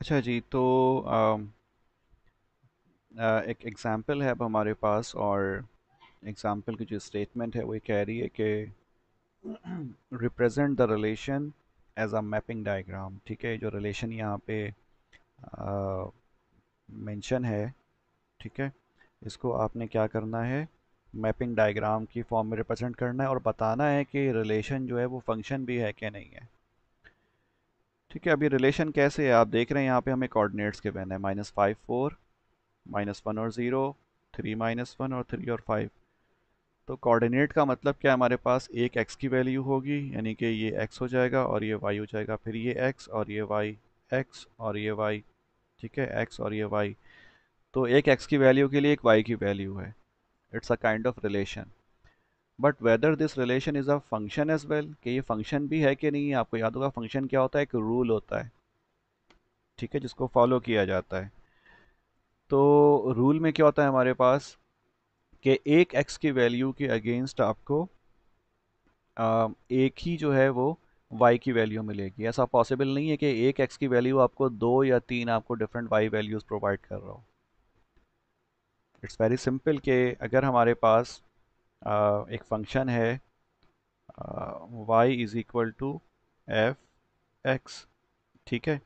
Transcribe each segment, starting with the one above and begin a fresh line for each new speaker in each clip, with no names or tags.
अच्छा जी, तो एक एग्जांपल है अब हमारे पास, और एग्जांपल की जो स्टेटमेंट है वो ये कह रही है कि represent the relation as a mapping diagram. ठीक है, जो रिलेशन यहाँ पे मेंशन है, ठीक है, इसको आपने क्या करना है, मैपिंग डायग्राम की फॉर्म में रिप्रेजेंट करना है और बताना है कि रिलेशन जो है वो फंक्शन भी है कि नहीं है। ठीक है, अभी रिलेशन कैसे है आप देख रहे हैं, यहाँ पे हमें कोऑर्डिनेट्स के गिवन है -5 4, -1 और 0, 3 -1 और 3 और 5। तो कोऑर्डिनेट का मतलब क्या है, हमारे पास एक x की वैल्यू होगी, यानी कि ये x हो जाएगा और ये y हो जाएगा, फिर ये x और ये y, x और ये y। ठीक है, x और ये y। तो एक x की वैल्यू के लिए एक y की वैल्यू है। It's a kind of relation. But whether this relation is a function as well, कि ये फंक्शन भी है कि नहीं है। आपको याद होगा फंक्शन क्या होता है, एक रूल होता है, ठीक है, जिसको फॉलो किया जाता है। तो रूल में क्या होता है हमारे पास, कि एक x की वैल्यू के अगेंस्ट आपको एक ही जो है वो y की वैल्यू मिलेगी। ऐसा पॉसिबल नहीं है कि एक x की वैल्यू आपको दो या तीन आपको डिफरेंट y वैल्यूज़ प्रोवाइड कर रहा हो। इट्स वेरी सिंपल कि अगर हमारे पास एक फंक्शन है y is equal to f x, ठीक है,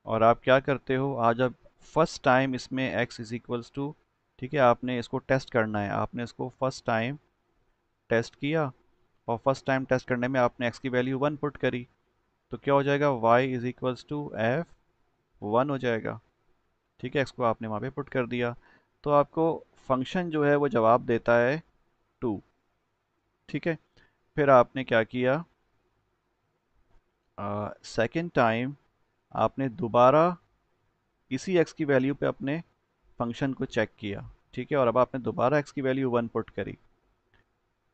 और आप क्या करते हो, आज अब फर्स्ट टाइम इसमें x इज़ इक्वल्स टू, ठीक है, आपने इसको टेस्ट करना है, आपने इसको फर्स्ट टाइम टेस्ट किया, और फर्स्ट टाइम टेस्ट करने में आपने x की वैल्यू 1 पुट करी, तो क्या हो जाएगा, y is equals to f 1 हो जाएगा। ठीक है, x को आपने वहाँ पे पुट कर दिया, तो आपको फंक्शन जो है वो जवाब देता है 2। ठीक है, फिर आपने क्या किया, सेकेंड टाइम आपने दोबारा इसी x की वैल्यू पे अपने फंक्शन को चेक किया, ठीक है, और अब आपने दोबारा x की वैल्यू 1 पुट करी,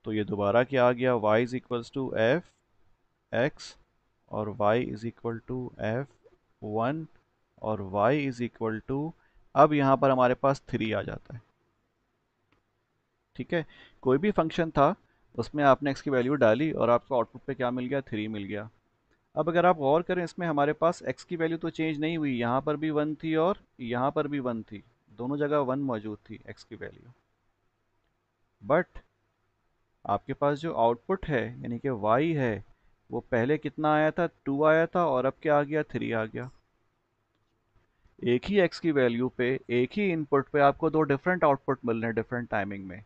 तो ये दोबारा क्या आ गया, y is equals to f x, और y is equal to f 1, और y इज़ इक्वल टू, अब यहाँ पर हमारे पास 3 आ जाता है। ठीक है, कोई भी फंक्शन था, उसमें आपने x की वैल्यू डाली और आपको आउटपुट पे क्या मिल गया, 3 मिल गया। अब अगर आप गौर करें, इसमें हमारे पास x की वैल्यू तो चेंज नहीं हुई, यहाँ पर भी 1 थी और यहाँ पर भी 1 थी, दोनों जगह 1 मौजूद थी x की वैल्यू। बट आपके पास जो आउटपुट है यानी कि y है, वो पहले कितना आया था, 2 आया था, और अब क्या आ गया, 3 आ गया। एक ही x की वैल्यू पे, एक ही इनपुट पे आपको दो डिफरेंट आउटपुट मिल रहे हैं डिफरेंट टाइमिंग में।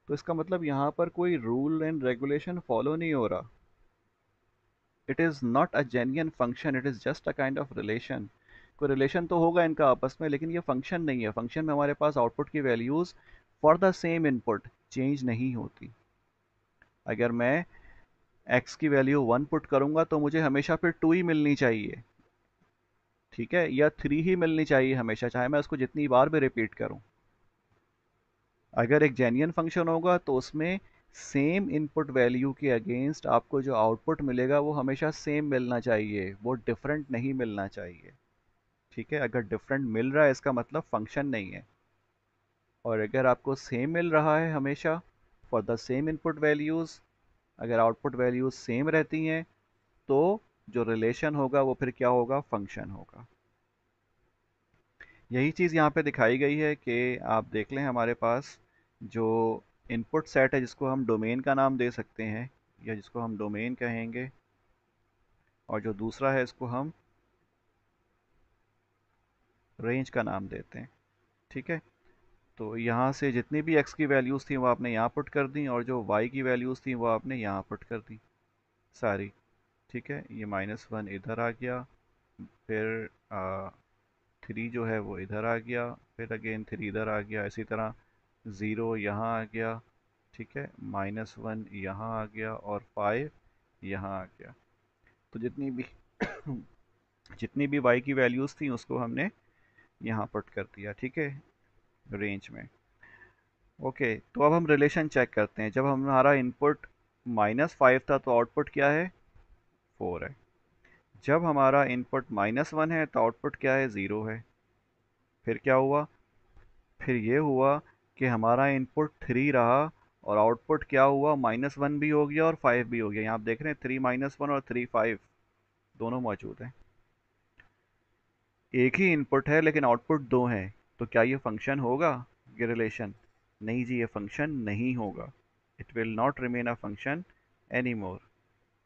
तो इसका मतलब यहाँ पर कोई रूल एंड रेगुलेशन फॉलो नहीं हो रहा। It is not a genuine function, it is just a kind of relation. कोई रिलेशन तो होगा इनका आपस में, लेकिन ये फंक्शन नहीं है। फंक्शन में हमारे पास आउटपुट की values for the same input change नहीं होती। अगर मैं x की वैल्यू 1 पुट करूंगा तो मुझे हमेशा फिर 2 ही मिलनी चाहिए, ठीक है, या 3 ही मिलनी चाहिए हमेशा, चाहे मैं उसको जितनी बार भी रिपीट करूं। अगर एक जेन्युइन फंक्शन होगा तो उसमें सेम इनपुट वैल्यू के अगेंस्ट आपको जो आउटपुट मिलेगा वो हमेशा सेम मिलना चाहिए, वो डिफरेंट नहीं मिलना चाहिए। ठीक है, अगर डिफरेंट मिल रहा है इसका मतलब फंक्शन नहीं है, और अगर आपको सेम मिल रहा है हमेशा for the same input values, अगर आउटपुट वैल्यूज़ सेम रहती हैं, तो जो रिलेशन होगा वो फिर क्या होगा, फंक्शन होगा। यही चीज़ यहाँ पे दिखाई गई है कि आप देख लें, हमारे पास जो इनपुट सेट है जिसको हम डोमेन का नाम दे सकते हैं, या जिसको हम डोमेन कहेंगे, और जो दूसरा है इसको हम रेंज का नाम देते हैं। ठीक है, तो यहाँ से जितनी भी x की वैल्यूज़ थी वो आपने यहाँ पुट कर दी, और जो y की वैल्यूज़ थी वो आपने यहाँ पुट कर दी सारी। ठीक है, ये -1 इधर आ गया, फिर 3 जो है वो इधर आ गया, फिर अगेन 3 इधर आ गया, इसी तरह 0 यहाँ आ गया, ठीक है, -1 यहाँ आ गया, और 5 यहाँ आ गया। तो जितनी भी y की वैल्यूज़ थी उसको हमने यहाँ पुट कर दिया, ठीक है, रेंज में। ओके, तो अब हम रिलेशन चेक करते हैं। जब हमारा इनपुट -5 था तो आउटपुट क्या है, 4 है। जब हमारा इनपुट -1 है तो आउटपुट क्या है, 0 है। फिर क्या हुआ, फिर ये हुआ कि हमारा इनपुट 3 रहा, और आउटपुट क्या हुआ, -1 भी हो गया और 5 भी हो गया। यहाँ आप देख रहे हैं 3 -1 और 3 5 दोनों मौजूद हैं। एक ही इनपुट है लेकिन आउटपुट दो हैं, तो क्या ये फंक्शन होगा, ये रिलेशन? नहीं जी, ये फंक्शन नहीं होगा। It will not remain a function any more.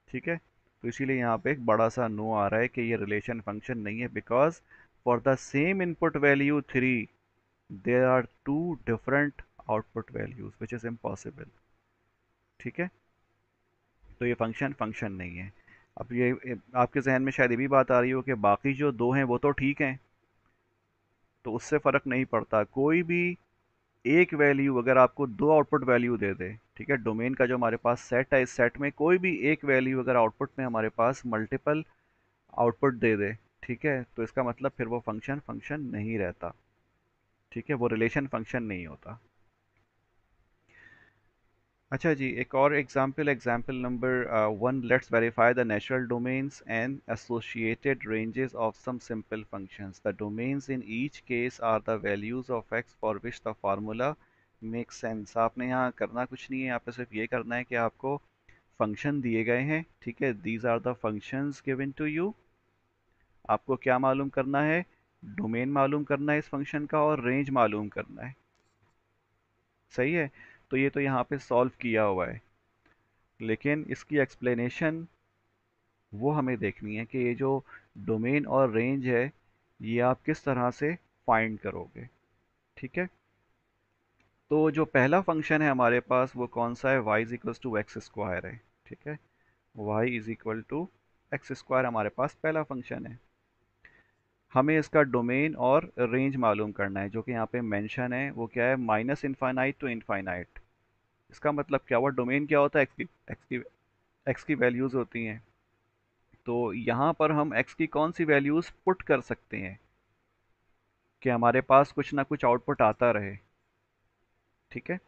ठीक है, तो इसीलिए यहाँ पे एक बड़ा सा नो आ रहा है कि ये रिलेशन फंक्शन नहीं है, because for the same input value 3 there are two different output values which is impossible. ठीक है, तो ये फंक्शन फंक्शन नहीं है। अब ये आपके जहन में शायद ये भी बात आ रही हो कि बाकी जो दो हैं वो तो ठीक हैं, तो उससे फ़र्क नहीं पड़ता। कोई भी एक वैल्यू अगर आपको दो आउटपुट वैल्यू दे दे, ठीक है, डोमेन का जो हमारे पास सेट है, इस सेट में कोई भी एक वैल्यू अगर आउटपुट में हमारे पास मल्टीपल आउटपुट दे दे, ठीक है, तो इसका मतलब फिर वो फंक्शन फंक्शन नहीं रहता। ठीक है, वो रिलेशन फंक्शन नहीं होता। अच्छा जी, एक और example, example number 1, let's verify the natural domains and associated ranges of some simple functions. The domains in each case are the values of x for which the formula make sense. आपने यहाँ करना कुछ नहीं है, यहाँ पे सिर्फ ये करना है कि आपको फंक्शन दिए गए हैं, ठीक है, these are the functions given to you. आपको क्या मालूम करना है, डोमेन मालूम करना है इस फंक्शन का, और रेंज मालूम करना है। सही है, तो ये तो यहाँ पे सॉल्व किया हुआ है, लेकिन इसकी एक्सप्लेनेशन वो हमें देखनी है कि ये जो डोमेन और रेंज है ये आप किस तरह से फाइंड करोगे। ठीक है, तो जो पहला फंक्शन है हमारे पास वो कौन सा है, y is equal to x square है। ठीक है, y is equal to x square हमारे पास पहला फंक्शन है। हमें इसका डोमेन और रेंज मालूम करना है, जो कि यहाँ पे मेंशन है, वो क्या है, माइनस इनफाइनाइट टू इनफाइनाइट। इसका मतलब क्या हुआ, डोमेन क्या होता है, एक्स की वैल्यूज़ होती हैं। तो यहाँ पर हम एक्स की कौन सी वैल्यूज़ पुट कर सकते हैं कि हमारे पास कुछ ना कुछ आउटपुट आता रहे। ठीक है,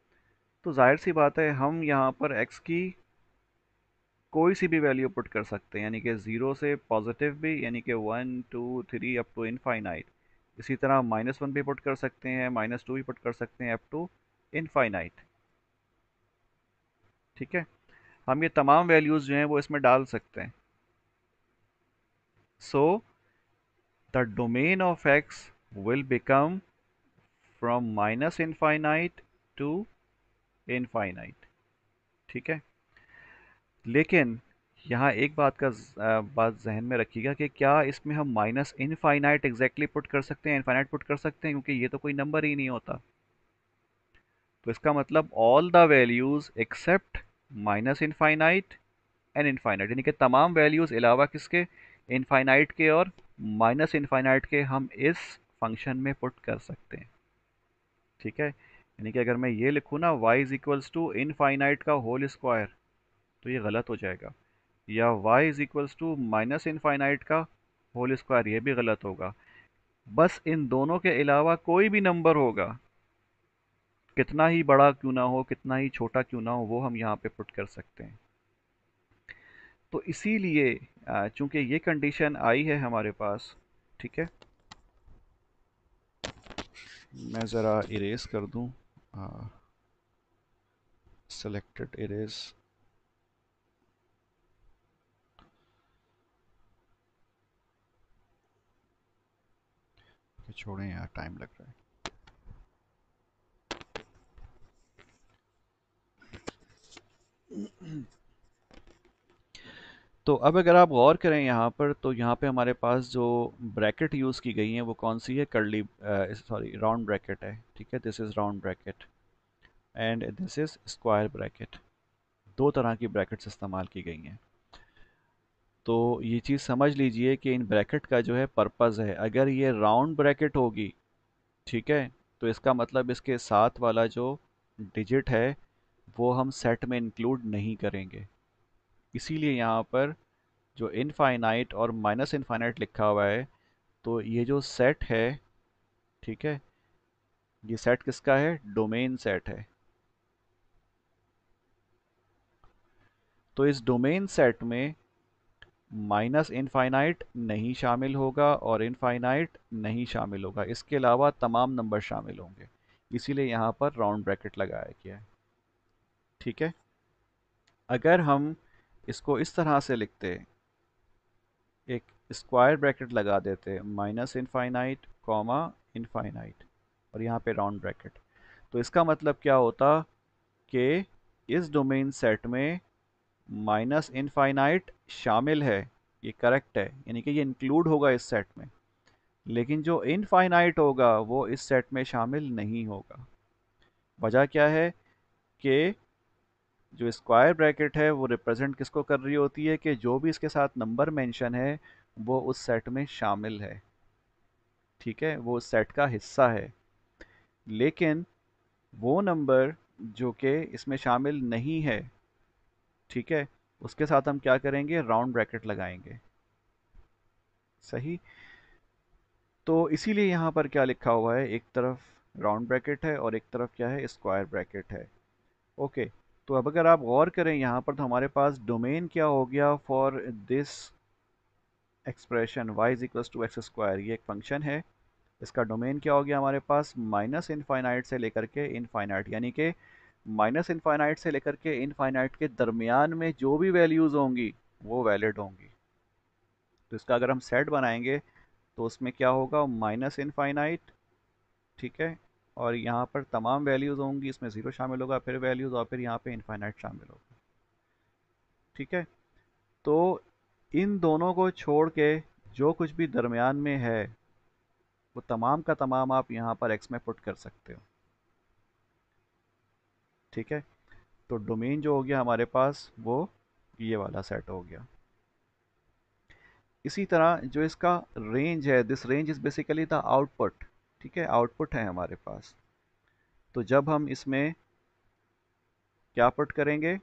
तो जाहिर सी बात है हम यहाँ पर एक्स की कोई सी भी वैल्यू पुट कर सकते हैं, यानी कि ज़ीरो से पॉजिटिव भी, यानी कि 1 2 3 अप टू इनफाइनाइट। इसी तरह -1 भी पुट कर सकते हैं, -2 भी पुट कर सकते हैं, अप टू इनफाइनाइट। ठीक है, हम ये तमाम वैल्यूज़ जो हैं वो इसमें डाल सकते हैं। So the domain of x will become from minus infinite to infinite. ठीक है, लेकिन यहाँ एक बात जहन में रखिएगा कि क्या इसमें हम माइनस इनफाइनाइट एग्जैक्टली पुट कर सकते हैं, इनफाइनाइट पुट कर सकते हैं, क्योंकि ये तो कोई नंबर ही नहीं होता। तो इसका मतलब all the values accept minus infinite and infinite, यानी कि तमाम वैल्यूज अलावा किसके, इनफाइनाइट के और माइनस इनफाइनाइट के, हम इस फंक्शन में पुट कर सकते हैं। ठीक है, यानी कि अगर मैं ये लिखूँ ना, y is equals to infinite का होल स्क्वायर, तो ये गलत हो जाएगा, या y is equals to minus infinite का होल स्क्वायर, ये भी गलत होगा। बस इन दोनों के अलावा कोई भी नंबर होगा, कितना ही बड़ा क्यों ना हो, कितना ही छोटा क्यों ना हो, वो हम यहाँ पे पुट कर सकते हैं। तो इसीलिए चूंकि ये कंडीशन आई है हमारे पास, ठीक है, मैं ज़रा इरेज कर दूं, सेलेक्टेड इरेज, छोड़ें यार, टाइम लग रहा है। तो अब अगर आप गौर करें यहाँ पर, तो यहाँ पे हमारे पास जो ब्रैकेट यूज़ की गई है वो कौन सी है, कर्ली, सॉरी, राउंड ब्रैकेट है। ठीक है, this is round bracket and this is square bracket. दो तरह की ब्रैकेट्स इस्तेमाल की गई हैं। तो ये चीज़ समझ लीजिए कि इन ब्रैकेट का जो है पर्पज़ है, अगर ये राउंड ब्रैकेट होगी, ठीक है, तो इसका मतलब इसके साथ वाला जो डिजिट है वो हम सेट में इंक्लूड नहीं करेंगे। इसीलिए यहाँ पर जो इनफाइनाइट और माइनस इनफाइनाइट लिखा हुआ है, तो ये जो सेट है, ठीक है, ये सेट किसका है, डोमेन सेट है। तो इस डोमेन सेट में माइनस इनफाइनाइट नहीं शामिल होगा और इनफाइनाइट नहीं शामिल होगा, इसके अलावा तमाम नंबर शामिल होंगे। इसीलिए यहाँ पर राउंड ब्रैकेट लगाया गया है। ठीक है, अगर हम इसको इस तरह से लिखते, एक स्क्वायर ब्रैकेट लगा देते, माइनस इनफाइनाइट कॉमा इनफाइनाइट, और यहाँ पे राउंड ब्रैकेट। तो इसका मतलब क्या होता कि इस डोमेन सेट में माइनस इनफाइनाइट शामिल है, ये करेक्ट है, यानी कि ये इंक्लूड होगा इस सेट में, लेकिन जो इनफाइनाइट होगा वो इस सेट में शामिल नहीं होगा। वजह क्या है कि जो स्क्वायर ब्रैकेट है वो रिप्रेजेंट किसको कर रही होती है कि जो भी इसके साथ नंबर मेंशन है वो उस सेट में शामिल है, ठीक है, वो उस सेट का हिस्सा है। लेकिन वो नंबर जो कि इसमें शामिल नहीं है, ठीक है, उसके साथ हम क्या करेंगे, राउंड ब्रैकेट लगाएंगे। सही। तो इसीलिए यहाँ पर क्या लिखा हुआ है, एक तरफ राउंड ब्रैकेट है और एक तरफ क्या है, स्क्वायर ब्रैकेट है। ओके। तो अब अगर आप गौर करें यहाँ पर, तो हमारे पास डोमेन क्या हो गया for this expression y is equals to x square, ये एक फंक्शन है, इसका डोमेन क्या हो गया हमारे पास, माइनस इनफाइनाइट से लेकर के इनफाइनाइट, यानी कि माइनस इनफाइनाइट से लेकर के इनफाइनाइट के दरमियान में जो भी वैल्यूज़ होंगी वो वैलिड होंगी। तो इसका अगर हम सेट बनाएंगे तो उसमें क्या होगा, माइनस इनफाइनाइट, ठीक है, और यहाँ पर तमाम वैल्यूज़ होंगी, इसमें ज़ीरो शामिल होगा, फिर वैल्यूज़, और फिर यहाँ पे इनफाइनाइट शामिल होगा, ठीक है। तो इन दोनों को छोड़ के जो कुछ भी दरमियान में है वो तमाम का तमाम आप यहाँ पर एक्स में पुट कर सकते हो, ठीक है। तो डोमेन जो हो गया हमारे पास वो ये वाला सेट हो गया। इसी तरह जो इसका रेंज है, this range is basically the output, ठीक है, आउटपुट है हमारे पास। तो जब हम इसमें क्या पुट करेंगे,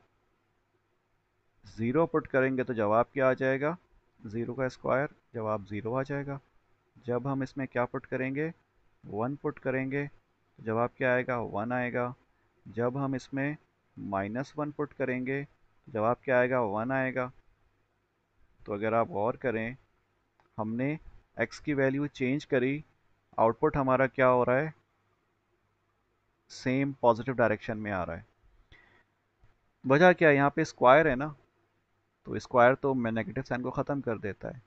ज़ीरो पुट करेंगे तो जवाब क्या आ जाएगा, ज़ीरो का स्क्वायर, जवाब ज़ीरो आ जाएगा। जब हम इसमें क्या पुट करेंगे, वन पुट करेंगे तो जवाब क्या आएगा, वन आएगा। जब हम इसमें माइनस वन पुट करेंगे तो जवाब क्या आएगा, वन आएगा। तो अगर आप गौर करें, हमने x की वैल्यू चेंज करी, आउटपुट हमारा क्या हो रहा है, सेम पॉजिटिव डायरेक्शन में आ रहा है। वजह क्या है, यहाँ पे स्क्वायर है ना, तो स्क्वायर तो नेगेटिव साइन को ख़त्म कर देता है।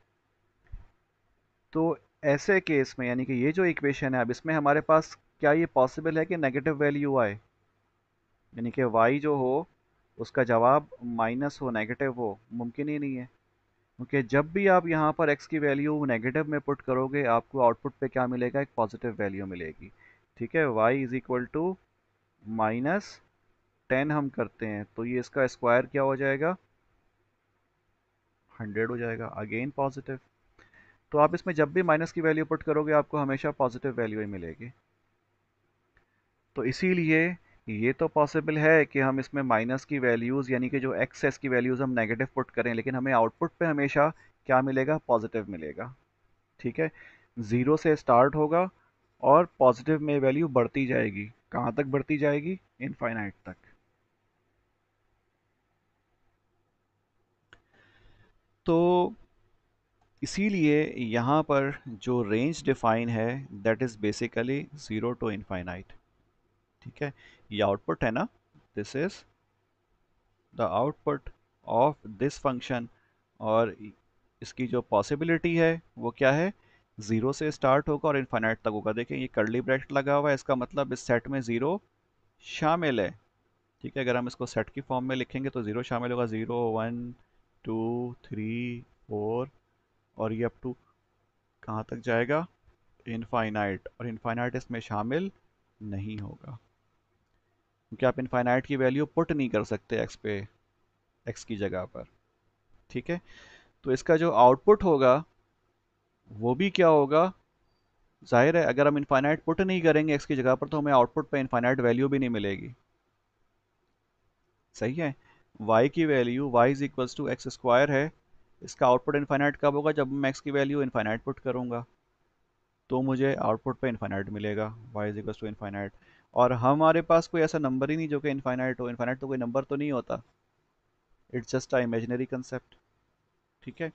तो ऐसे केस में, यानी कि ये जो इक्वेशन है, अब इसमें हमारे पास क्या ये पॉसिबल है कि नेगेटिव वैल्यू आए, यानी कि y जो हो उसका जवाब माइनस हो, नेगेटिव हो, मुमकिन ही नहीं है। क्योंकि जब भी आप यहाँ पर x की वैल्यू नेगेटिव में पुट करोगे आपको आउटपुट पे क्या मिलेगा, एक पॉजिटिव वैल्यू मिलेगी, ठीक है। y is equal to minus 10 हम करते हैं तो ये इसका स्क्वायर क्या हो जाएगा, 100 हो जाएगा, अगेन पॉजिटिव। तो आप इसमें जब भी माइनस की वैल्यू पुट करोगे आपको हमेशा पॉजिटिव वैल्यू ही मिलेगी। तो इसीलिए ये तो पॉसिबल है कि हम इसमें माइनस की वैल्यूज़, यानी कि जो एक्सेस की वैल्यूज़ हम नेगेटिव पुट करें, लेकिन हमें आउटपुट पे हमेशा क्या मिलेगा, पॉजिटिव मिलेगा, ठीक है। ज़ीरो से स्टार्ट होगा और पॉजिटिव में वैल्यू बढ़ती जाएगी, कहाँ तक बढ़ती जाएगी, इनफाइनाइट तक। तो इसीलिए यहाँ पर जो रेंज डिफाइन है that is basically zero to infinite, ठीक है। ये आउटपुट है ना, this is the output of this function, और इसकी जो पॉसिबिलिटी है वो क्या है, ज़ीरो से स्टार्ट होगा और इनफाइनाइट तक होगा। देखें ये कर्ली ब्रैकेट लगा हुआ है, इसका मतलब इस सेट में ज़ीरो शामिल है, ठीक है। अगर हम इसको सेट की फॉर्म में लिखेंगे तो ज़ीरो शामिल होगा, zero one two three four, और ये अप टू कहाँ तक जाएगा, इनफाइनाइट, और इनफाइनाइट इसमें शामिल नहीं होगा क्योंकि आप इनफाइनाइट की वैल्यू पुट नहीं कर सकते एक्स पे, एक्स की जगह पर, ठीक है। तो इसका जो आउटपुट होगा वो भी क्या होगा, जाहिर है अगर हम इनफाइनाइट पुट नहीं करेंगे एक्स की जगह पर तो हमें आउटपुट पे इनफाइनाइट वैल्यू भी नहीं मिलेगी, सही है। y की value y is equals to x square है, इसका आउटपुट इनफाइनाइट कब होगा, जब मैं एक्स की वैल्यू इनफाइनाइट पुट करूंगा तो मुझे आउटपुट पे इनफाइनाइट मिलेगा, y is equals to infinite. और हमारे पास कोई ऐसा नंबर ही नहीं जो कि इनफाइनाइट हो, इनफाइनाइट तो कोई नंबर तो नहीं होता, it's just a imaginary concept, ठीक है।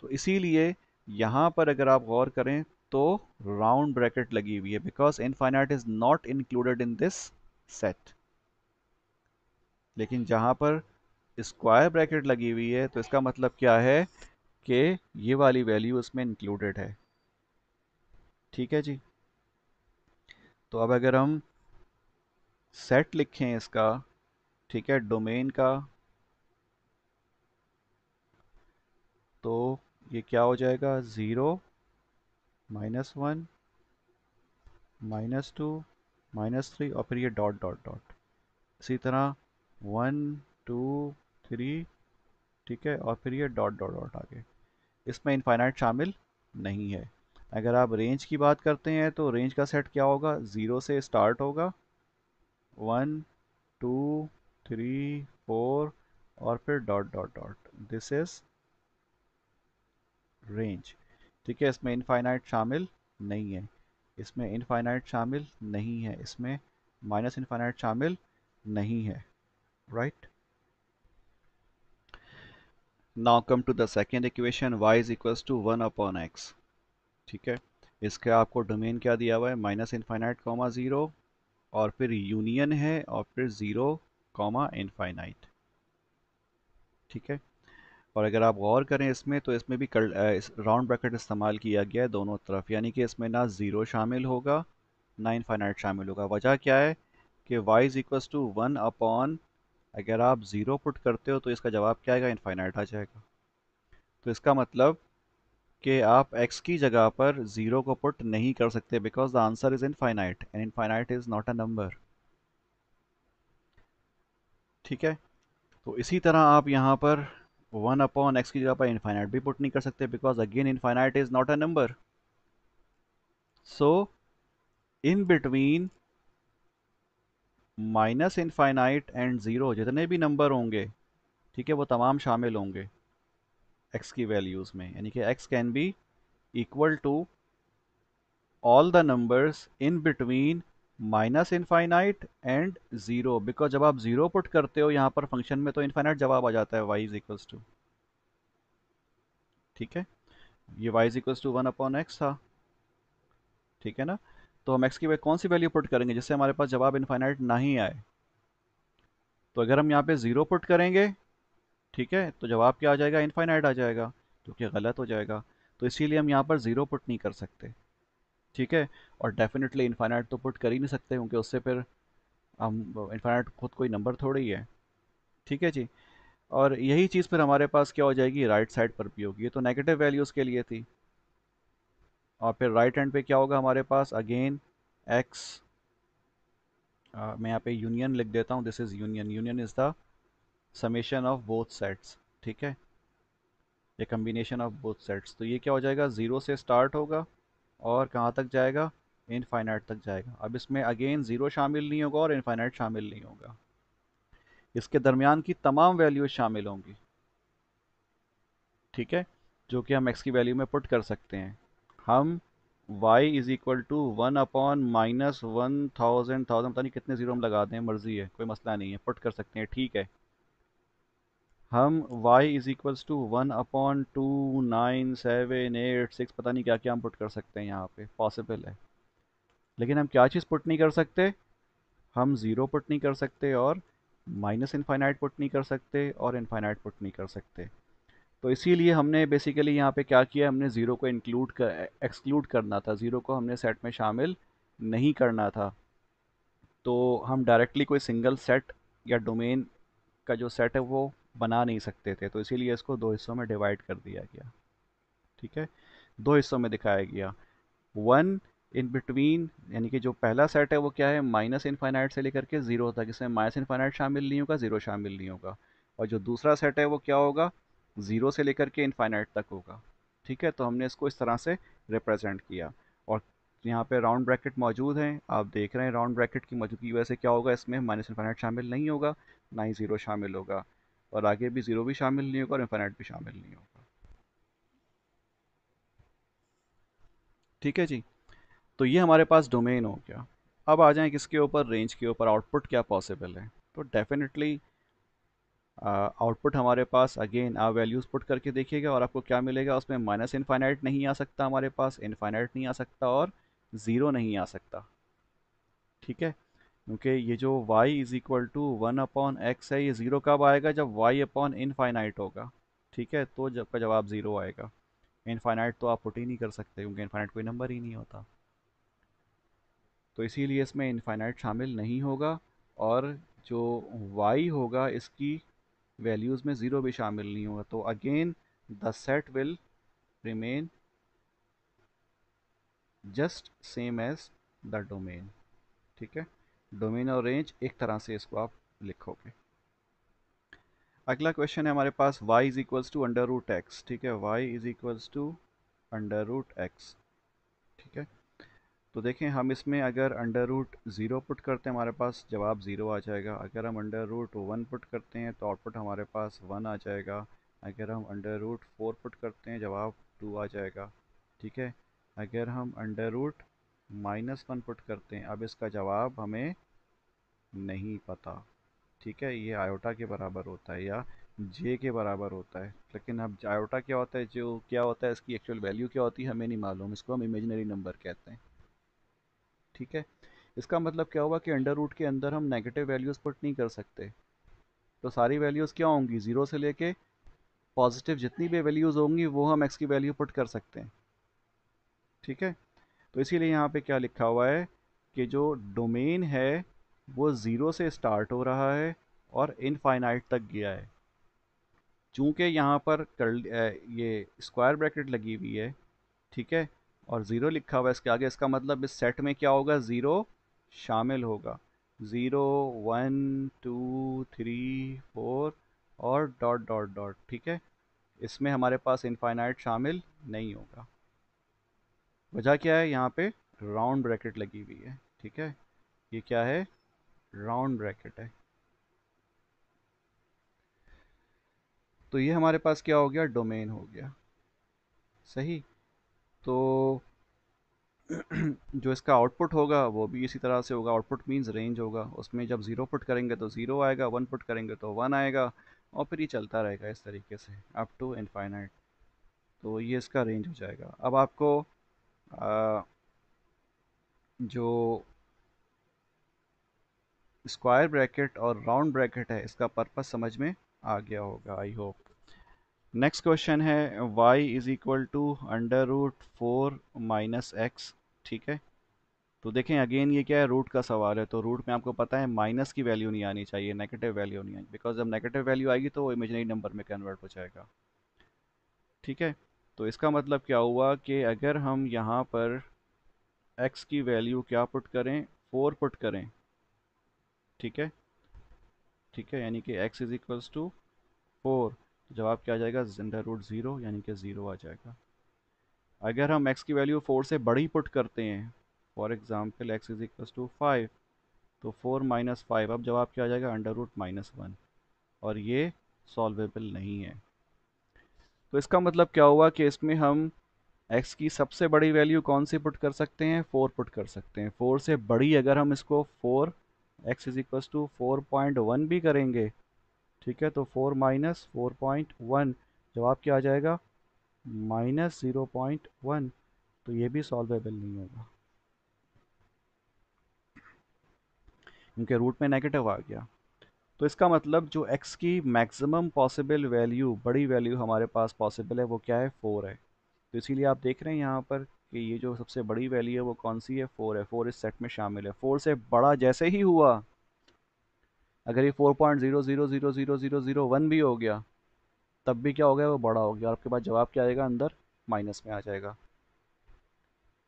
तो इसीलिए यहाँ पर अगर आप गौर करें तो राउंड ब्रैकेट लगी हुई है, because infinite is not included in this set. लेकिन जहाँ पर स्क्वायर ब्रैकेट लगी हुई है तो इसका मतलब क्या है कि ये वाली वैल्यू इसमें इंक्लूडेड है। ठीक है जी। तो अब अगर हम सेट लिखें इसका, ठीक है, डोमेन का, तो ये क्या हो जाएगा, 0 -1 -2 -3 और फिर ये डॉट डॉट डॉट, इसी तरह 1 2 3, ठीक है, और फिर ये डॉट डॉट डॉट आगे। इसमें इनफाइनाइट शामिल नहीं है। अगर आप रेंज की बात करते हैं तो रेंज का सेट क्या होगा, 0 से स्टार्ट होगा, 1 2 3 4 और फिर dot dot dot, this is range. ठीक है, इसमें इनफाइनाइट शामिल नहीं है, इसमें इनफाइनाइट शामिल नहीं है, इसमें माइनस इनफाइनाइट शामिल नहीं है, right. Now come to the second equation, y is equals to 1 upon x। ठीक है, इसका आपको डोमेन क्या दिया हुआ है, माइनस इनफाइनाइट कॉमा 0 और फिर यूनियन है और फिर 0 कॉमा इनफाइनाइट। ठीक है, और अगर आप गौर करें इसमें तो इसमें भी राउंड ब्रैकेट इस्तेमाल किया गया है दोनों तरफ, यानी कि इसमें ना ज़ीरो शामिल होगा ना इनफाइनाइट शामिल होगा। वजह क्या है कि y is equals to 1 upon, अगर आप ज़ीरो पुट करते हो तो इसका जवाब क्या आएगा, इनफाइनाइट आ जाएगा। तो इसका मतलब कि आप x की जगह पर ज़ीरो को पुट नहीं कर सकते, because the answer is infinite and infinite is not a number. ठीक है, तो इसी तरह आप यहाँ पर 1 अपॉन एक्स की जगह पर इनफाइनाइट भी पुट नहीं कर सकते, because again infinite is not a number. So in between minus infinite and zero जितने भी नंबर होंगे, ठीक है, वो तमाम शामिल होंगे x की वैल्यूज़ में, यानी कि x can be equal to all the numbers in between minus infinite and zero, because जब आप ज़ीरो पुट करते हो यहाँ पर फंक्शन में तो इनफाइनाइट जवाब आ जाता है, y इज इक्वल्स टू, ठीक है, ये y is equals to 1 upon x था। ठीक है ना, तो हम x की कौन सी वैल्यू पुट करेंगे जिससे हमारे पास जवाब इनफाइनाइट ना ही आए। तो अगर हम यहाँ पे ज़ीरो पुट करेंगे, ठीक है, तो जवाब क्या आ जाएगा, इनफाइनाइट आ जाएगा, जो कि गलत हो जाएगा। तो इसीलिए हम यहाँ पर ज़ीरो पुट नहीं कर सकते। ठीक है, और डेफिनेटली इनफाइनाइट तो पुट कर ही नहीं सकते, क्योंकि उससे फिर हम, इनफाइनाइट खुद कोई नंबर थोड़ी है। ठीक है जी, और यही चीज़ फिर हमारे पास क्या हो जाएगी, राइट साइड पर भी होगी। ये तो नेगेटिव वैल्यूज़ के लिए थी, और फिर राइट हैंड पे क्या होगा हमारे पास, अगेन एक्स, मैं यहाँ पे यूनियन लिख देता हूँ, this is union, union is the summation of both sets. ठीक है, ये कम्बिनेशन ऑफ बोथ सेट्स, तो ये क्या हो जाएगा, ज़ीरो से स्टार्ट होगा और कहाँ तक जाएगा, इनफाइनाइट तक जाएगा। अब इसमें अगेन ज़ीरो शामिल नहीं होगा और इनफाइनाइट शामिल नहीं होगा, इसके दरमियान की तमाम वैल्यूज शामिल होंगी। ठीक है, जो कि हम x की वैल्यू में पुट कर सकते हैं। हम y is equal to 1 upon minus 1000 पता नहीं कितने ज़ीरो हम लगा दें, मर्जी है, कोई मसला नहीं है, पुट कर सकते हैं, ठीक है। हम y is equals to 1 upon 2 9 7 8 6, पता नहीं क्या क्या हम पुट कर सकते हैं, यहाँ पे पॉसिबल है। लेकिन हम क्या चीज़ पुट नहीं कर सकते, हम ज़ीरो पुट नहीं कर सकते और माइनस इनफाइनाइट पुट नहीं कर सकते और इनफाइनाइट पुट नहीं कर सकते। तो इसीलिए हमने बेसिकली यहाँ पे क्या किया, हमने ज़ीरो को एक्सक्लूड करना था, ज़ीरो को हमने सेट में शामिल नहीं करना था। तो हम डायरेक्टली कोई सिंगल सेट या डोमेन का जो सेट है वो बना नहीं सकते थे, तो इसीलिए इसको दो हिस्सों में डिवाइड कर दिया गया। ठीक है, दो हिस्सों में दिखाया गया, वन इन बिटवीन, यानी कि जो पहला सेट है वो क्या है, माइनस इनफाइनाइट से लेकर के ज़ीरो तक, इसमें माइनस इनफाइनाइट शामिल नहीं होगा, ज़ीरो शामिल नहीं होगा। और जो दूसरा सेट है वो क्या होगा, ज़ीरो से लेकर के इनफाइनाइट तक होगा। ठीक है, तो हमने इसको इस तरह से रिप्रेजेंट किया, और यहाँ पे राउंड ब्रैकेट मौजूद हैं, आप देख रहे हैं राउंड ब्रैकेट की मौजूदगी की वजह से क्या होगा, इसमें माइनस इनफाइनाइट शामिल नहीं होगा, ना ही ज़ीरो शामिल होगा, और आगे भी ज़ीरो भी शामिल नहीं होगा और इनफाइनाइट भी शामिल नहीं होगा। ठीक है जी, तो ये हमारे पास डोमेन हो गया। अब आ जाएं किसके ऊपर, रेंज के ऊपर, आउटपुट क्या पॉसिबल है। तो डेफिनेटली आउटपुट हमारे पास, अगेन आप वैल्यूज़ पुट करके देखिएगा और आपको क्या मिलेगा, उसमें माइनस इनफाइनाइट नहीं आ सकता हमारे पास, इनफाइनाइट नहीं आ सकता और ज़ीरो नहीं आ सकता। ठीक है, क्योंकि ये जो y is equal to 1 upon x है, ये ज़ीरो कब आएगा, जब y अपॉन इनफाइनाइट होगा। ठीक है, तो जब का जवाब ज़ीरो आएगा। इनफाइनाइट तो आप पुट ही नहीं कर सकते क्योंकि इनफाइनाइट कोई नंबर ही नहीं होता, तो इसीलिए इसमें इनफाइनाइट शामिल नहीं होगा। और जो y होगा इसकी वैल्यूज़ में ज़ीरो भी शामिल नहीं होगा, तो again the set will remain just same as the domain. ठीक है, डोमेन और रेंज एक तरह से इसको आप लिखोगे। अगला क्वेश्चन है हमारे पास y is equals to under root x. ठीक है, y is equals to under root x. ठीक है, तो देखें हम इसमें अगर अंडर रूट ज़ीरो पुट करते हैं हमारे पास जवाब ज़ीरो आ जाएगा। अगर हम अंडर रूट वन पुट करते हैं तो आउटपुट हमारे पास वन आ जाएगा। अगर हम अंडर रूट फोर पुट करते हैं जवाब टू आ जाएगा। ठीक है, अगर हम under root minus one put करते हैं, अब इसका जवाब हमें नहीं पता। ठीक है, ये आयोटा के बराबर होता है या जे के बराबर होता है, लेकिन अब आयोटा क्या होता है, जो क्या होता है इसकी एक्चुअल वैल्यू क्या होती है हमें नहीं मालूम, इसको हम इमेजिनरी नंबर कहते हैं। ठीक है, इसका मतलब क्या हुआ कि अंडर रूट के अंदर हम नेगेटिव वैल्यूज़ पुट नहीं कर सकते, तो सारी वैल्यूज़ क्या होंगी, ज़ीरो से लेके पॉजिटिव जितनी भी वैल्यूज़ होंगी वो हम एक्स की वैल्यू पुट कर सकते हैं। ठीक है, तो इसीलिए यहाँ पे क्या लिखा हुआ है कि जो डोमेन है वो ज़ीरो से स्टार्ट हो रहा है और इनफाइनाइट तक गया है। चूँकि यहाँ पर ये स्क्वायर ब्रैकेट लगी हुई है, ठीक है, और ज़ीरो लिखा हुआ है इसके आगे, इसका मतलब इस सेट में क्या होगा, ज़ीरो शामिल होगा। Zero, one, two, three, four और डॉट डॉट डॉट। ठीक है, इसमें हमारे पास इनफाइनाइट शामिल नहीं होगा। वजह क्या है, यहाँ पे राउंड ब्रैकेट लगी हुई है। ठीक है, ये क्या है, राउंड ब्रैकेट है। तो ये हमारे पास क्या हो गया, डोमेन हो गया। सही, तो जो इसका आउटपुट होगा वो भी इसी तरह से होगा। आउटपुट मींस रेंज होगा, उसमें जब ज़ीरो पुट करेंगे तो ज़ीरो आएगा, वन पुट करेंगे तो वन आएगा, और फिर ये चलता रहेगा इस तरीके से अप टू इनफाइनाइट। तो ये इसका रेंज हो जाएगा। अब आपको जो स्क्वायर ब्रैकेट और राउंड ब्रैकेट है इसका पर्पस समझ में आ गया होगा, आई होप। नेक्स्ट क्वेश्चन है y is equal to under root four minus x. ठीक है, तो देखें अगेन ये क्या है, रूट का सवाल है, तो रूट में आपको पता है माइनस की वैल्यू नहीं आनी चाहिए, नेगेटिव वैल्यू नहीं आनी, बिकॉज जब नेगेटिव वैल्यू आएगी तो वो इमेजिनरी नंबर में कन्वर्ट हो जाएगा। ठीक है, तो इसका मतलब क्या हुआ कि अगर हम यहाँ पर x की वैल्यू क्या पुट करें, फोर पुट करें। ठीक है, ठीक है, यानी कि x is equals to four, तो जवाब क्या आ जाएगा, अंडर रूट ज़ीरो, यानी कि ज़ीरो आ जाएगा। अगर हम x की वैल्यू फोर से बड़ी पुट करते हैं, for example x is equals to five, तो फोर माइनस फाइव, अब जवाब क्या आ जाएगा, अंडर रूट माइनस वन, और ये सॉल्वेबल नहीं है। तो इसका मतलब क्या हुआ कि इसमें हम x की सबसे बड़ी वैल्यू कौन सी पुट कर सकते हैं, फोर पुट कर सकते हैं। फोर से बड़ी अगर हम इसको four, x is equal to 4.1 भी करेंगे, ठीक है, तो फोर माइनस 4.1, जवाब क्या आ जाएगा, -0.1, तो ये भी सॉल्वेबल नहीं होगा क्योंकि रूट में नेगेटिव आ गया। तो इसका मतलब जो x की मैक्सिमम पॉसिबल वैल्यू, बड़ी वैल्यू हमारे पास पॉसिबल है, वो क्या है, फोर है। तो इसीलिए आप देख रहे हैं यहाँ पर कि ये जो सबसे बड़ी वैल्यू है वो कौन सी है, फोर है। फोर इस सेट में शामिल है। फोर से बड़ा जैसे ही हुआ, अगर ये 4.0000001 भी हो गया तब भी क्या हो गया, वो बड़ा हो गया, और आपके पास जवाब क्या आएगा, अंदर माइनस में आ जाएगा।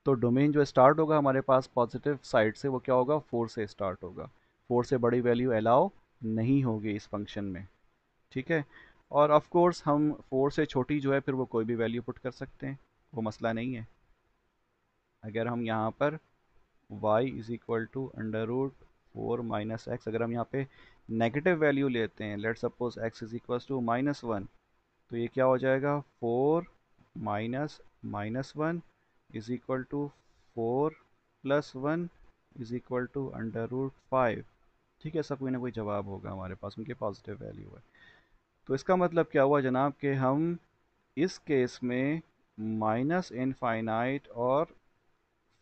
तो डोमेन जो स्टार्ट होगा हमारे पास पॉजिटिव साइड से, वो क्या होगा, फोर से स्टार्ट होगा। फोर से बड़ी वैल्यू अलाउ नहीं होगी इस फंक्शन में। ठीक है, और ऑफ कोर्स हम फोर से छोटी जो है फिर वो कोई भी वैल्यू पुट कर सकते हैं, वो मसला नहीं है। अगर हम यहाँ पर y is equal to under root four minus x, अगर हम यहाँ पे नेगेटिव वैल्यू लेते हैं, let suppose x is equal to minus one, तो ये क्या हो जाएगा, four minus minus one is equal to four plus one is equal to under root five. ठीक है, ऐसा कोई ना कोई जवाब होगा हमारे पास, उनके पॉजिटिव वैल्यू है। तो इसका मतलब क्या हुआ जनाब कि हम इस केस में माइनस इनफाइनाइट और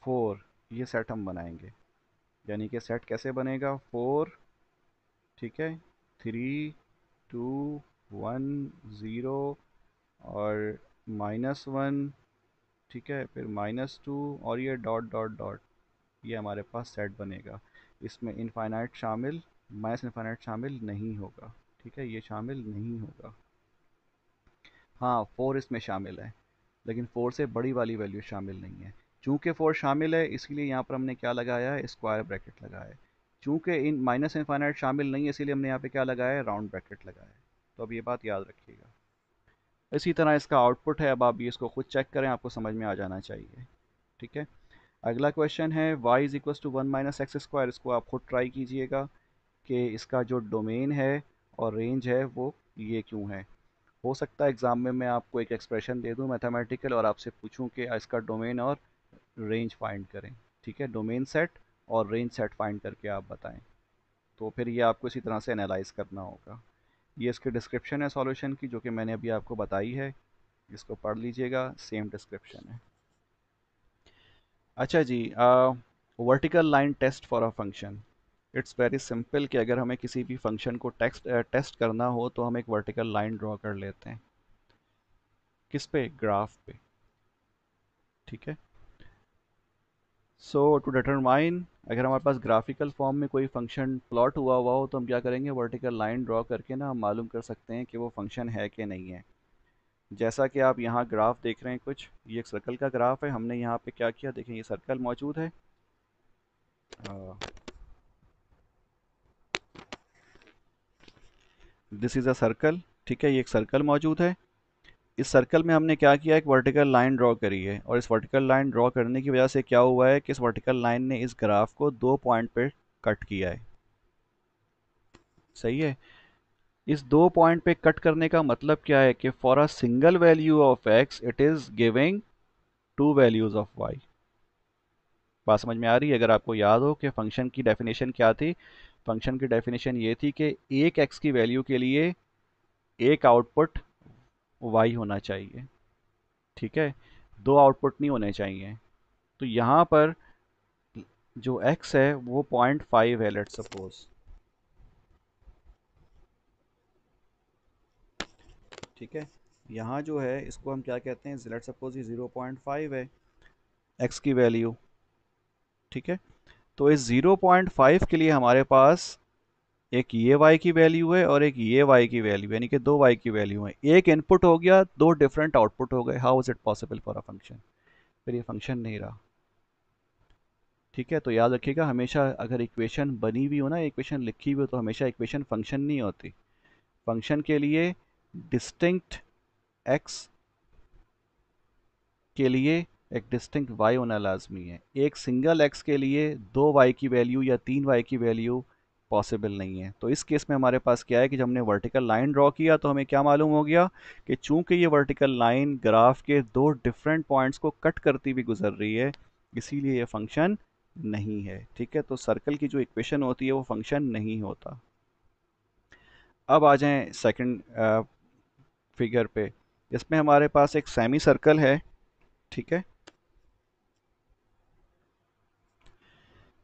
फोर, ये सेट हम बनाएंगे। यानी कि सेट कैसे बनेगा, फोर, ठीक है, थ्री, टू, वन, ज़ीरो, और -1, ठीक है, फिर -2 और ये डॉट डॉट डॉट, ये हमारे पास सेट बनेगा। इसमें इनफाइनाइट शामिल, माइनस इनफाइनाइट शामिल नहीं होगा, ठीक है, ये शामिल नहीं होगा। हाँ 4 इसमें शामिल है, लेकिन 4 से बड़ी वाली वैल्यू शामिल नहीं है। चूंकि 4 शामिल है इसलिए यहाँ पर हमने क्या लगाया है, स्क्वायर ब्रैकेट लगाया है। चूंकि इन माइनस इनफाइनाइट शामिल नहीं है इसीलिए हमने यहाँ पे क्या लगाया है, राउंड ब्रैकेट लगाया है। तो अब ये बात याद रखिएगा। इसी तरह इसका आउटपुट है, अब आप ये इसको खुद चेक करें, आपको समझ में आ जाना चाहिए। ठीक है, अगला क्वेश्चन है y is equal to 1 - x²। इसको आप खुद ट्राई कीजिएगा कि इसका जो डोमेन है और रेंज है वो ये क्यों है। हो सकता है एग्ज़ाम में मैं आपको एक एक्सप्रेशन दे दूं मैथमेटिकल और आपसे पूछूं कि इसका डोमेन और रेंज फाइंड करें। ठीक है, डोमेन सेट और रेंज सेट फाइंड करके आप बताएं। तो फिर ये आपको इसी तरह से एनालाइज करना होगा। ये इसकी डिस्क्रिप्शन है सॉल्यूशन की, जो कि मैंने अभी आपको बताई है, इसको पढ़ लीजिएगा, सेम डिस्क्रिप्शन है। अच्छा जी, vertical line test for a function. It's very simple कि अगर हमें किसी भी फंक्शन को टेस्ट करना हो तो हम एक वर्टिकल लाइन ड्रॉ कर लेते हैं। किस पे, ग्राफ पे। ठीक है, सो टू डिटरमाइन, अगर हमारे पास ग्राफिकल फॉर्म में कोई फंक्शन प्लॉट हुआ हो तो हम क्या करेंगे, वर्टिकल लाइन ड्रॉ करके ना हम मालूम कर सकते हैं कि वो फंक्शन है कि नहीं है। जैसा कि आप यहाँ ग्राफ देख रहे हैं, कुछ ये एक सर्कल का ग्राफ है। हमने यहाँ पे क्या किया, देखें ये सर्कल मौजूद है, दिस इज़ अ सर्कल। ठीक है, ये एक सर्कल मौजूद है। इस सर्कल में हमने क्या किया, एक वर्टिकल लाइन ड्रॉ करी है, और इस वर्टिकल लाइन ड्रॉ करने की वजह से क्या हुआ है कि इस वर्टिकल लाइन ने इस ग्राफ को 2 पॉइंट पे कट किया है। सही है, इस 2 पॉइंट पे कट करने का मतलब क्या है कि for a single value of x it is giving 2 values of y. बात समझ में आ रही है? अगर आपको याद हो कि फंक्शन की डेफिनेशन क्या थी, फंक्शन की डेफिनेशन ये थी कि एक एक्स की वैल्यू के लिए एक आउटपुट वाई होना चाहिए। ठीक है, दो आउटपुट नहीं होने चाहिए। तो यहाँ पर जो x है वो 0.5 है, लेट सपोज। ठीक है, यहाँ जो है इसको हम क्या कहते हैं, लेट सपोज ये 0.5 है x की वैल्यू। ठीक है, तो इस 0.5 के लिए हमारे पास एक ये y की वैल्यू है और एक ये y की वैल्यू, यानी कि दो y की वैल्यू है। एक इनपुट हो गया, दो डिफरेंट आउटपुट हो गए। How is it possible for a function? फिर ये फंक्शन नहीं रहा। ठीक है, तो याद रखिएगा, हमेशा अगर इक्वेशन बनी हुई हो ना, इक्वेशन लिखी हुई हो, तो हमेशा इक्वेशन फंक्शन नहीं होती। फंक्शन के लिए डिस्टिंक्ट x के लिए एक डिस्टिंक्ट y होना लाजमी है। एक सिंगल x के लिए दो y की वैल्यू या तीन y की वैल्यू पॉसिबल नहीं है। तो इस केस में हमारे पास क्या है कि जब हमने वर्टिकल लाइन ड्रॉ किया तो हमें क्या मालूम हो गया कि चूंकि ये वर्टिकल लाइन ग्राफ के दो डिफरेंट पॉइंट्स को कट करती हुई गुजर रही है, इसीलिए ये फंक्शन नहीं है। ठीक है, तो सर्कल की जो इक्वेशन होती है वो फंक्शन नहीं होता। अब आ जाएं सेकंड फिगर पे। इसमें हमारे पास एक सेमी सर्कल है। ठीक है,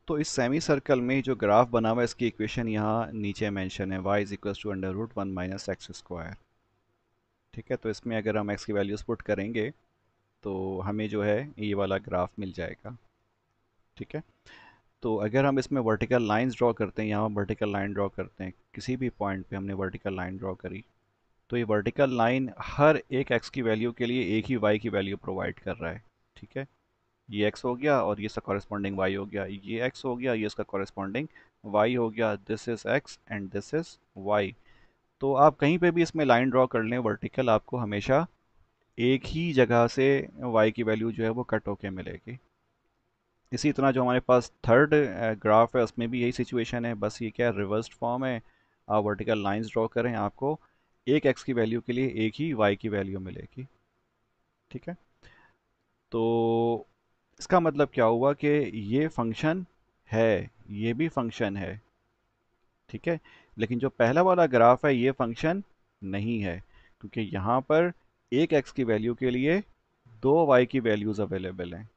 तो इस सेमी सर्कल में जो ग्राफ बना हुआ है इसकी इक्वेशन यहाँ नीचे मेंशन है, y is equal to √1 - x²। ठीक है, तो इसमें अगर हम x की वैल्यूज पुट करेंगे तो हमें जो है ये वाला ग्राफ मिल जाएगा। ठीक है, तो अगर हम इसमें वर्टिकल लाइंस ड्रॉ करते हैं, यहाँ वर्टिकल लाइन ड्रॉ करते हैं, किसी भी पॉइंट पे हमने वर्टिकल लाइन ड्रॉ करी, तो ये वर्टिकल लाइन हर एक x की वैल्यू के लिए एक ही y की वैल्यू प्रोवाइड कर रहा है। ठीक है, ये x हो गया और ये इसका कॉरेस्पॉन्डिंग y हो गया, ये x हो गया, ये इसका कॉरेस्पॉन्डिंग y हो गया। This is x and this is y। तो आप कहीं पे भी इसमें लाइन ड्रॉ कर लें वर्टिकल, आपको हमेशा एक ही जगह से y की वैल्यू जो है वो कट होके मिलेगी। इसी तरह जो हमारे पास थर्ड ग्राफ है उसमें भी यही सिचुएशन है, बस ये क्या रिवर्स्ड फॉर्म है। आप वर्टिकल लाइंस ड्रॉ करें, आपको एक x की वैल्यू के लिए एक ही y की वैल्यू मिलेगी। ठीक है, तो इसका मतलब क्या हुआ कि ये फंक्शन है, ये भी फंक्शन है। ठीक है, लेकिन जो पहला वाला ग्राफ है ये फंक्शन नहीं है, क्योंकि यहाँ पर एक x की वैल्यू के लिए दो y की वैल्यूज अवेलेबल हैं।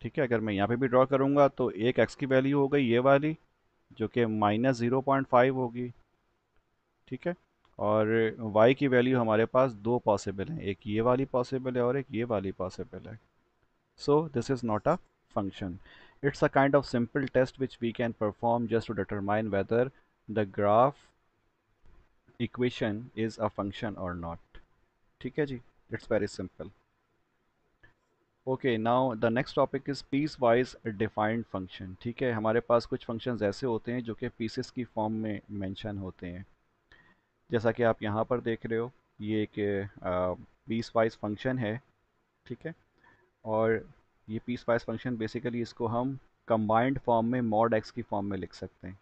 ठीक है, अगर मैं यहाँ पे भी ड्रॉ करूँगा तो एक x की वैल्यू हो गई ये वाली, जो कि -0.5 होगी। ठीक है, और y की वैल्यू हमारे पास दो पॉसिबल हैं, एक ये वाली पॉसिबल है और एक ये वाली पॉसिबल है. So this is not a function. It's a kind of simple test which we can perform just to determine whether the graph equation is a function or not. ठीक है जी, it's very simple. Okay, now the next topic is piecewise defined function. ठीक है, हमारे पास कुछ functions ऐसे होते हैं जो कि pieces की form में mention होते हैं. जैसा कि आप यहाँ पर देख रहे हो, ये एक piecewise function है. ठीक है, और ये piecewise function बेसिकली इसको हम कंबाइंड फॉर्म में मॉड एक्स की फॉर्म में लिख सकते हैं.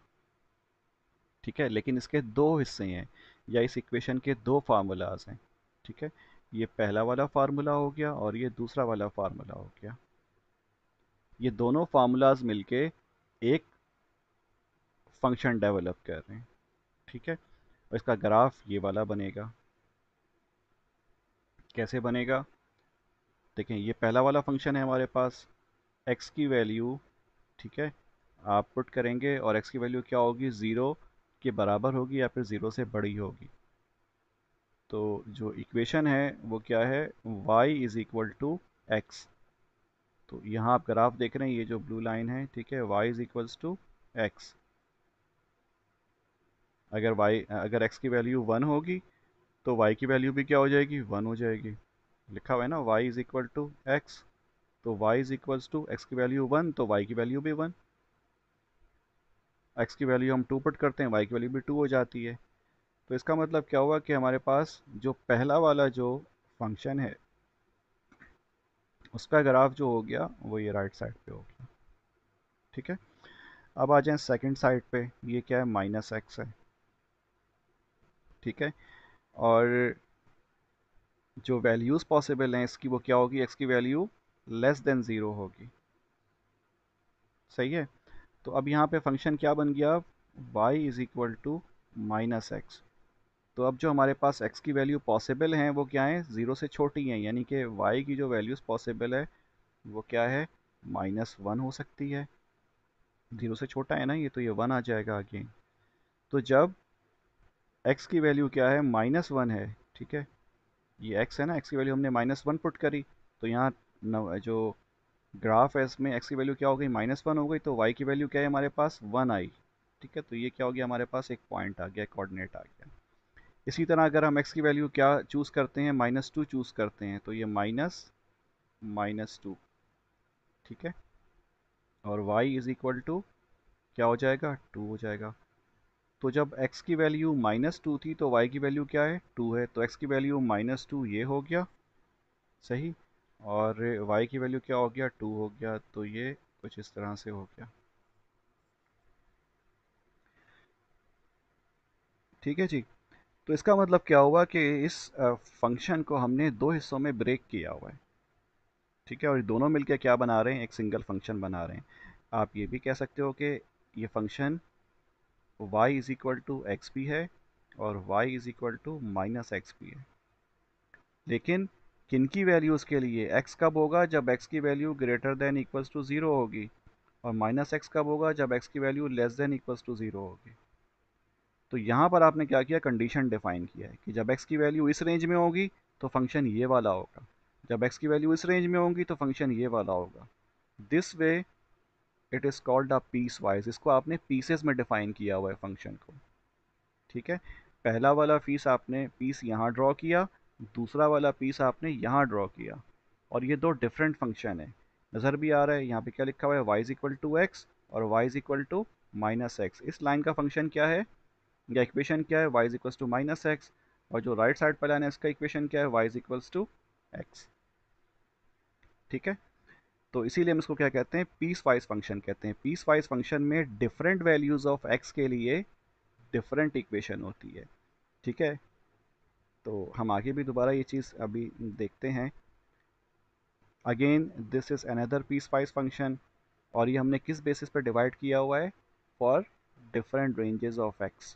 ठीक है, लेकिन इसके दो हिस्से हैं, या इस इक्वेशन के दो फार्मूलाज हैं. ठीक है, ये पहला वाला फार्मूला हो गया और ये दूसरा वाला फार्मूला हो गया. ये दोनों फार्मूलाज मिलके एक फंक्शन डेवलप कर रहे हैं. ठीक है, और इसका ग्राफ ये वाला बनेगा. कैसे बनेगा? देखें, ये पहला वाला फंक्शन है हमारे पास, एक्स की वैल्यू, ठीक है, आप पुट करेंगे और x की वैल्यू क्या होगी, ज़ीरो के बराबर होगी या फिर ज़ीरो से बड़ी होगी. तो जो इक्वेशन है वो क्या है, y is equal to x. तो यहाँ आप ग्राफ देख रहे हैं, ये जो ब्लू लाइन है, ठीक है, y is equals to x. अगर x की वैल्यू वन होगी तो y की वैल्यू भी क्या हो जाएगी, वन हो जाएगी. लिखा हुआ है ना, y is equal to x. तो y is equals to x की वैल्यू वन, तो y की वैल्यू भी वन. x की वैल्यू हम टू पुट करते हैं, y की वैल्यू भी टू हो जाती है. तो इसका मतलब क्या हुआ कि हमारे पास जो पहला वाला जो फंक्शन है उसका ग्राफ जो हो गया वो ये राइट साइड पे हो गया. ठीक है, अब आ जाएं सेकंड साइड पे. ये क्या है, माइनस एक्स है. ठीक है, और जो वैल्यूज़ पॉसिबल हैं इसकी वो क्या होगी, एक्स की वैल्यू लेस देन ज़ीरो होगी. सही है. तो अब यहाँ पे फंक्शन क्या बन गया, y is equal to minus x. तो अब जो हमारे पास x की वैल्यू पॉसिबल हैं वो क्या है, ज़ीरो से छोटी हैं, यानी कि y की जो वैल्यूज़ पॉसिबल है वो क्या है, माइनस वन हो सकती है. ज़ीरो से छोटा है ना ये, तो ये वन आ जाएगा अगेन. तो जब x की वैल्यू क्या है, माइनस वन है, ठीक है, ये x है ना, x की वैल्यू हमने माइनस वन पुट करी, तो यहाँ जो ग्राफ है इसमें x की वैल्यू क्या हो गई, माइनस वन हो गई, तो y की वैल्यू क्या है हमारे पास, वन आई. ठीक है, तो ये क्या हो गया हमारे पास, एक पॉइंट आ गया, कोऑर्डिनेट आ गया. इसी तरह अगर हम x की वैल्यू क्या चूज़ करते हैं, माइनस टू चूज़ करते हैं, तो ये माइनस माइनस टू. ठीक है, और y इज़ इक्वल टू क्या हो जाएगा, टू हो जाएगा. तो जब x की वैल्यू माइनस टू थी तो y की वैल्यू क्या है, टू है, तो x की वैल्यू माइनस टू ये हो गया. सही. और y की वैल्यू क्या हो गया, टू हो गया, तो ये कुछ इस तरह से हो गया. ठीक है जी. तो इसका मतलब क्या हुआ कि इस फंक्शन को हमने दो हिस्सों में ब्रेक किया हुआ है. ठीक है, और ये दोनों मिलकर क्या बना रहे हैं, एक सिंगल फंक्शन बना रहे हैं. आप ये भी कह सकते हो कि ये function y is equal to x भी है और y is equal to minus x भी है. लेकिन किन की वैल्यूज़ के लिए, x कब होगा, जब x की value greater than equals to zero होगी, और माइनस एक्स कब होगा, जब x की value less than equals to zero होगी. तो यहाँ पर आपने क्या किया, कंडीशन डिफाइन किया है कि जब x की वैल्यू इस रेंज में होगी तो फंक्शन ये वाला होगा, जब x की वैल्यू इस रेंज में होगी तो फंक्शन ये वाला होगा. This way it is called a piecewise. इसको आपने पीसेस में डिफाइन किया हुआ है फंक्शन को. ठीक है, पहला वाला पीस यहाँ ड्रॉ किया, दूसरा वाला पीस आपने यहाँ ड्रॉ किया, और ये दो डिफरेंट फंक्शन है. नज़र भी आ रहा है यहाँ पे क्या लिखा हुआ है, y is equal to x और y is equal to minus x. इस लाइन का फंक्शन क्या है, या इक्वेशन क्या है, y is equal to minus x, और जो राइट साइड पर लाइन है इसका इक्वेशन क्या है, y is equal to x. ठीक है, तो इसीलिए हम इसको क्या कहते हैं, पीस वाइज फंक्शन कहते हैं. पीस वाइज फंक्शन में डिफरेंट वैल्यूज ऑफ x के लिए डिफरेंट इक्वेशन होती है. ठीक है, तो हम आगे भी दोबारा ये चीज़ अभी देखते हैं. Again this is another piecewise function, और ये हमने किस बेसिस पर डिवाइड किया हुआ है, for different ranges of x.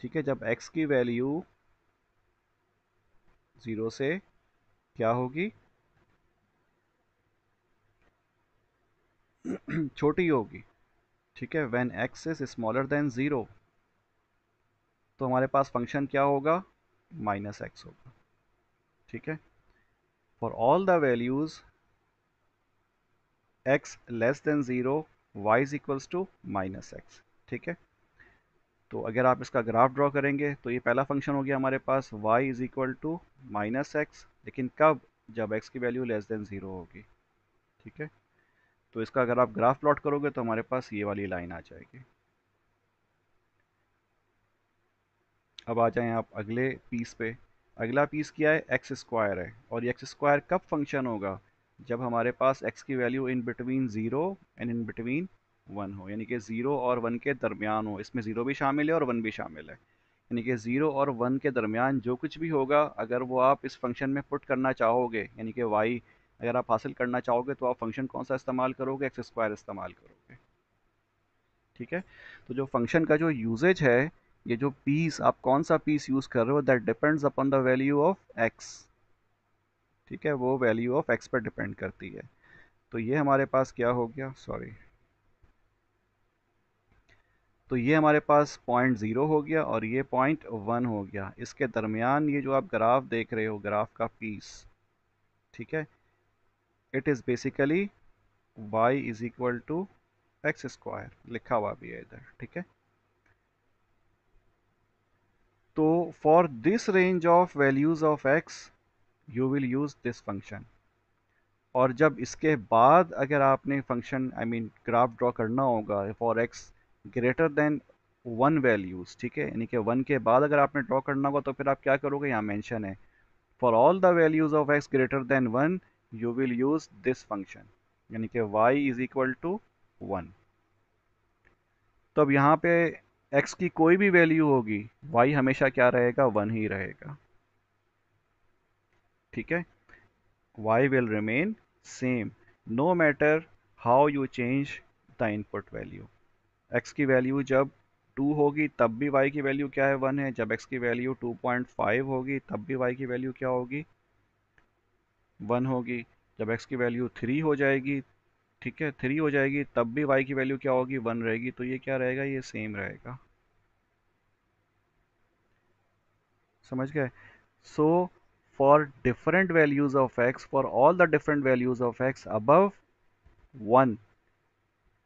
ठीक है, जब x की वैल्यू ज़ीरो से क्या होगी, छोटी होगी. ठीक है, when x is smaller than zero, तो हमारे पास फंक्शन क्या होगा, माइनस एक्स होगा। ठीक है, for all the values x less than zero y is equals to minus x. ठीक है, तो अगर आप इसका ग्राफ ड्रॉ करेंगे तो ये पहला फंक्शन हो गया हमारे पास y is equal to minus x, लेकिन कब? जब x की वैल्यू लेस देन ज़ीरो होगी। ठीक है, तो इसका अगर आप ग्राफ प्लॉट करोगे तो हमारे पास ये वाली लाइन आ जाएगी। अब आ जाएं आप अगले पीस पे। अगला पीस क्या है? एक्स स्क्वायर है, और ये एक्स स्क्वायर कब फंक्शन होगा? जब हमारे पास एक्स की value in between zero and in between one हो, यानी कि ज़ीरो और वन के दरमियान हो। इसमें ज़ीरो भी शामिल है और वन भी शामिल है, यानी कि ज़ीरो और वन के दरमियान जो कुछ भी होगा, अगर वो आप इस फंक्शन में पुट करना चाहोगे, यानी कि वाई अगर आप हासिल करना चाहोगे, तो आप फंक्शन कौन सा इस्तेमाल करोगे? एक्स स्क्वायर इस्तेमाल करोगे। ठीक है, तो जो फंक्शन का जो यूजेज है, ये जो पीस आप कौन सा पीस यूज कर रहे हो, that depends upon the value of x. ठीक है, वो वैल्यू ऑफ एक्स पर डिपेंड करती है। तो ये हमारे पास क्या हो गया, सॉरी, तो ये हमारे पास पॉइंट ज़ीरो हो गया और ये पॉइंट वन हो गया। इसके दरमियान ये जो आप ग्राफ देख रहे हो, ग्राफ का पीस, ठीक है, it is basically y is equal to x square, लिखा हुआ भी है इधर। ठीक है, तो for this range of values of x you will use this function. और जब इसके बाद अगर आपने function I mean graph draw करना होगा for x greater than one values, ठीक है, यानी कि वन के बाद अगर आपने ड्रॉ करना होगा, तो फिर आप क्या करोगे? यहाँ मेंशन है for all the values of x greater than one you will use this function, यानी कि y is equal to one. तो अब यहाँ पे x की कोई भी वैल्यू होगी, y हमेशा क्या रहेगा? वन ही रहेगा। ठीक है, y will remain same no matter how you change the input value। x की वैल्यू जब 2 होगी तब भी y की वैल्यू क्या है? 1 है। जब x की वैल्यू 2.5 होगी तब भी y की वैल्यू क्या होगी? 1 होगी। जब x की वैल्यू 3 हो जाएगी, ठीक है, 3 हो जाएगी, तब भी y की वैल्यू क्या होगी? 1 रहेगी। तो ये क्या रहेगा? ये सेम रहेगा। समझ गए? So for different values of x, for all the different values of x above 1,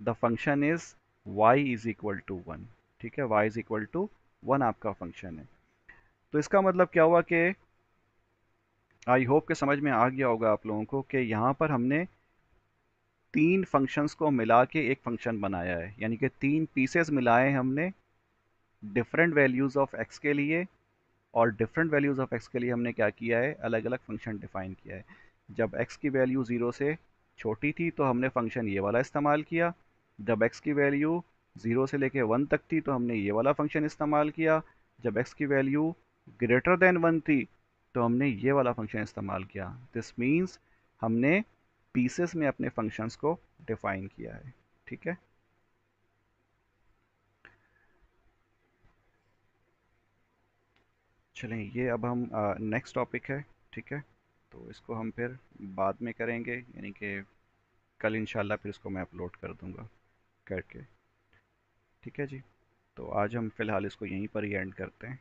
the function is y is equal to one. ठीक है, y is equal to one आपका फंक्शन है। तो इसका मतलब क्या हुआ कि आई होप के समझ में आ गया होगा आप लोगों को कि यहाँ पर हमने तीन फंक्शंस को मिला के एक फंक्शन बनाया है, यानी कि तीन पीसेस मिलाए हमने डिफरेंट वैल्यूज़ ऑफ x के लिए, और डिफरेंट वैल्यूज़ ऑफ x के लिए हमने क्या किया है? अलग अलग फंक्शन डिफाइन किया है। जब x की वैल्यू ज़ीरो से छोटी थी तो हमने फंक्शन ये वाला इस्तेमाल किया। जब x की वैल्यू ज़ीरो से लेके वन तक थी तो हमने ये वाला फंक्शन इस्तेमाल किया। जब x की वैल्यू ग्रेटर देन वन थी तो हमने ये वाला फंक्शन इस्तेमाल किया। दिस मीन्स हमने पीसेस में अपने फंक्शंस को डिफाइन किया है। ठीक है, चलें, ये अब हम नेक्स्ट टॉपिक है। ठीक है, तो इसको हम फिर बाद में करेंगे, यानी कि कल इंशाल्लाह फिर इसको मैं अपलोड कर दूंगा करके। ठीक है जी, तो आज हम फ़िलहाल इसको यहीं पर ही एंड करते हैं।